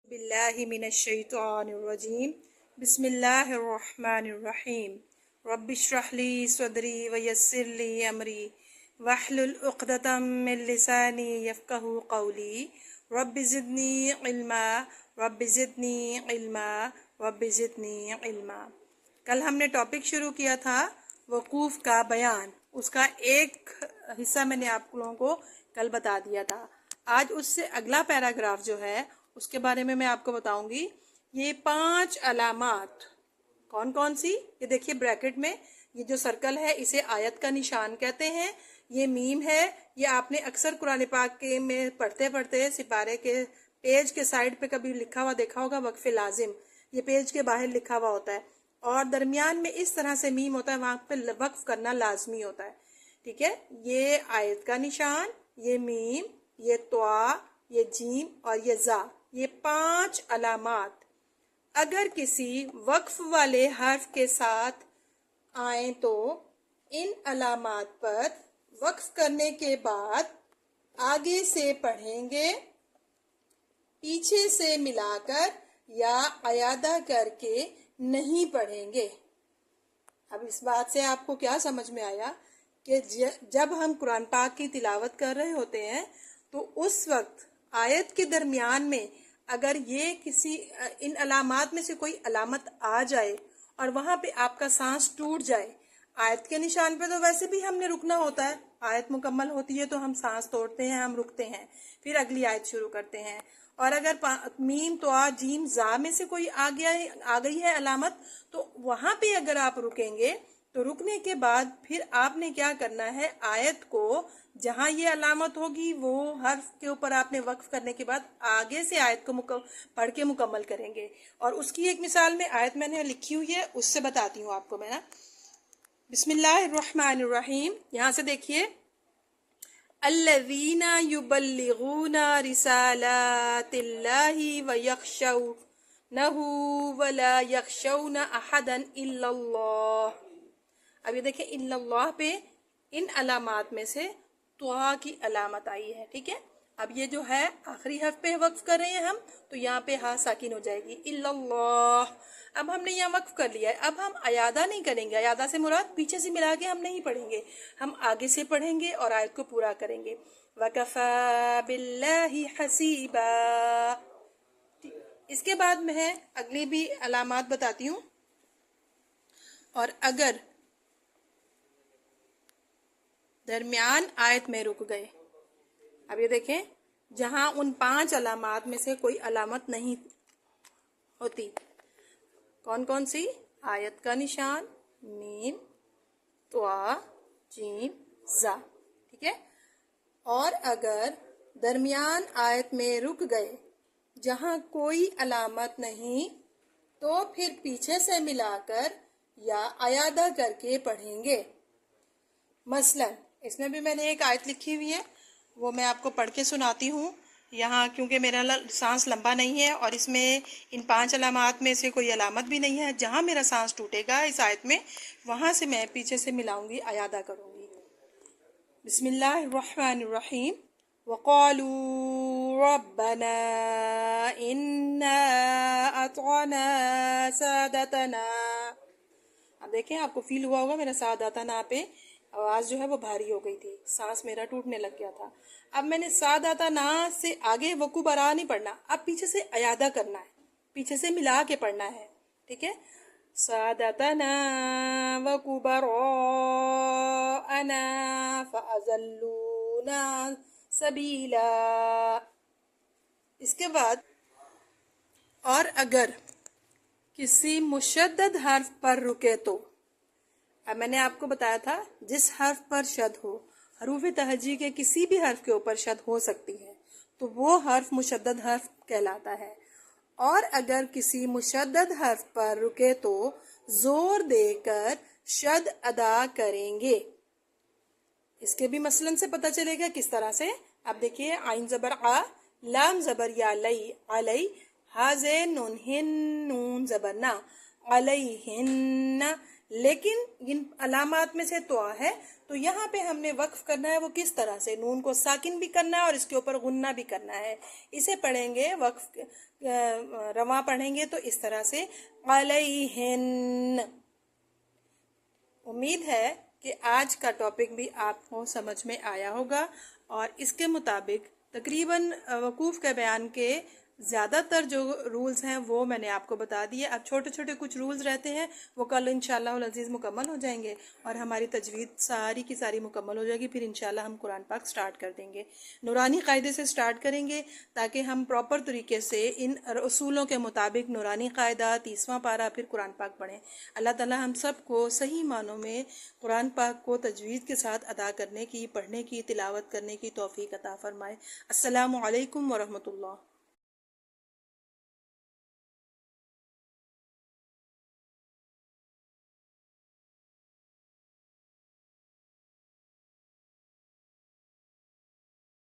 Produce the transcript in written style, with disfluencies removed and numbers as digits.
बिल्लाहि मिनश्शैतानिर्रजीम बिस्मिल्लाहिर्रहमानिर्रहीम रब्बिश्रह ली सदरी वयस्सिर ली अमरी वहलुल उक़दतम मिन लिसानी यफ़क़हू क़ौली रब्बि ज़िदनी इल्मा रब्बि ज़िदनी इल्मा रब्बि ज़िदनी इल्मा। कल हमने टॉपिक शुरू किया था वकूफ़ का बयान, उसका एक हिस्सा मैंने आप लोगों को कल बता दिया था। आज उससे अगला पैराग्राफ जो है उसके बारे में मैं आपको बताऊंगी। ये 5 अलामात कौन कौन सी, ये देखिए ब्रैकेट में ये जो सर्कल है इसे आयत का निशान कहते हैं। ये मीम है, ये आपने अक्सर कुरान पाक के में पढ़ते पढ़ते सिपारे के पेज के साइड पे कभी लिखा हुआ देखा होगा, वक्फ लाजिम, ये पेज के बाहर लिखा हुआ होता है और दरमियान में इस तरह से मीम होता है, वहां पे वक्फ करना लाजमी होता है। ठीक है, ये आयत का निशान, ये मीम, ये त्वा, ये जीम और ये जा, ये 5 अलामात अगर किसी वक्फ वाले हर्फ के साथ आए तो इन अलामात पर वक्फ करने के बाद आगे से पढ़ेंगे, पीछे से मिलाकर या अयादा करके नहीं पढ़ेंगे। अब इस बात से आपको क्या समझ में आया कि जब हम कुरान पाक की तिलावत कर रहे होते हैं तो उस वक्त आयत के दरमियान में अगर ये किसी इन अलामात में से कोई अलामत आ जाए और वहां पे आपका सांस टूट जाए, आयत के निशान पे तो वैसे भी हमने रुकना होता है, आयत मुकम्मल होती है तो हम सांस तोड़ते हैं, हम रुकते हैं, फिर अगली आयत शुरू करते हैं। और अगर मीम त्वा जीम जा में से कोई आ गई है अलामत तो वहां पे अगर आप रुकेंगे तो रुकने के बाद फिर आपने क्या करना है, आयत को जहां ये अलामत होगी वो हर्फ के ऊपर आपने वक्फ करने के बाद आगे से आयत को पढ़ के मुकम्मल करेंगे। और उसकी एक मिसाल में आयत मैंने लिखी हुई है, उससे बताती हूँ आपको मैं ना। बिस्मिल्लाहिर्रहमानिर्रहीम, यहाँ से देखिए, अल्लज़ीना युबल्लिगूना रिसालातिल्लाहि व यख्शौनहु व ला यख्शौना अहदन इल्लल्लाह। अब ये देखें, इल्लल्लाह पे इन अलामात में से त्वा की अलामत आई है। ठीक है, अब ये जो है आखिरी हर्फ पे वक्फ कर रहे हैं हम, तो यहाँ पे हा साकिन हो जाएगी, इल्लल्लाह। अब हमने यहाँ वक्फ कर लिया है, अब हम अयादा नहीं करेंगे। अयादा से मुराद पीछे से मिला के हम नहीं पढ़ेंगे, हम आगे से पढ़ेंगे और आयत को पूरा करेंगे। वकफा बिल्लाहि हसीबा। इसके बाद मैं अगली भी अलामात बताती हूँ। और अगर दरमियान आयत में रुक गए, अब ये देखें, जहां उन 5 अलामात में से कोई अलामत नहीं होती, कौन कौन सी, आयत का निशान, मीम, त्वा, जीम, जा। ठीक है, और अगर दरमियान आयत में रुक गए जहां कोई अलामत नहीं तो फिर पीछे से मिलाकर या अयादा करके पढ़ेंगे। मसलन इसमें भी मैंने एक आयत लिखी हुई है, वो मैं आपको पढ़ के सुनाती हूँ यहाँ, क्योंकि मेरा सांस लंबा नहीं है और इसमें इन 5 अलामात में से कोई अलामत भी नहीं है। जहाँ मेरा सांस टूटेगा इस आयत में, वहाँ से मैं पीछे से मिलाऊंगी, अयादा करूँगी। बिस्मिल्लाहिर्रहमानिर्रहीम, वक़ालू रब्बना इन्ना अतअना सादतना। अब देखें, आपको फील हुआ होगा मेरा सादतना पे आवाज जो है वो भारी हो गई थी, सांस मेरा टूटने लग गया था। अब मैंने सादतना से आगे वकू बरा नहीं पढ़ना, अब पीछे से अयादा करना है, पीछे से मिला के पढ़ना है। ठीक है, सादतना वकू बराअना फअज़ल्लूना सबीला। इसके बाद, और अगर किसी मुशद्दद हर्फ पर रुके तो, अब मैंने आपको बताया था जिस हर्फ पर शद हो, हरूफ तहजी के किसी भी हर्फ के ऊपर शद हो सकती है तो वो हर्फ मुशद्दद हर्फ कहलाता है। और अगर किसी मुशद्दद हर्फ पर रुके तो जोर देकर शद अदा करेंगे। इसके भी मसलन से पता चलेगा किस तरह से। अब देखिए, आइन जबर आ, लाम जबर या लई, अलई, हाजे नून हिन, नून जबर ना, अलैहिन्ना, لیکن ان علامات میں سے تو ہے، تو یہاں پہ ہم نے وقف کرنا ہے وہ کس طرح سے، نون کو ساکن بھی کرنا ہے اور اس کے اوپر غنہ بھی کرنا ہے. اسے پڑھیں گے وقف رواں پڑھیں گے تو اس طرح سے علیہن. امید ہے کہ آج کا ٹاپک بھی آپ کو سمجھ میں آیا ہوگا، اور اس کے مطابق تقریباً وقوف کے بیان کے زیادہ تر جو رولز ہیں وہ میں نے آپ کو بتا دیے. اب چھوٹے چھوٹے کچھ رولز رہتے ہیں، وہ کل انشاءاللہ العزیز مکمل ہو جائیں گے اور ہماری تجوید ساری کی ساری مکمل ہو جائے گی. پھر انشاءاللہ ہم قرآن پاک سٹارٹ کر دیں گے، نورانی قاعدے سے سٹارٹ کریں گے تاکہ ہم پراپر طریقے سے ان اصولوں کے مطابق نورانی قاعدہ 30واں پارہ پھر قرآن پاک پڑھیں. اللہ تعالی ہم سب کو صحیح معنوں میں قرآن پاک کو تجوید کے ساتھ ادا کرنے کی، پڑھنے کی، تلاوت کرنے کی توفیق عطا فرمائے. السلام علیکم ورحمۃ اللہ.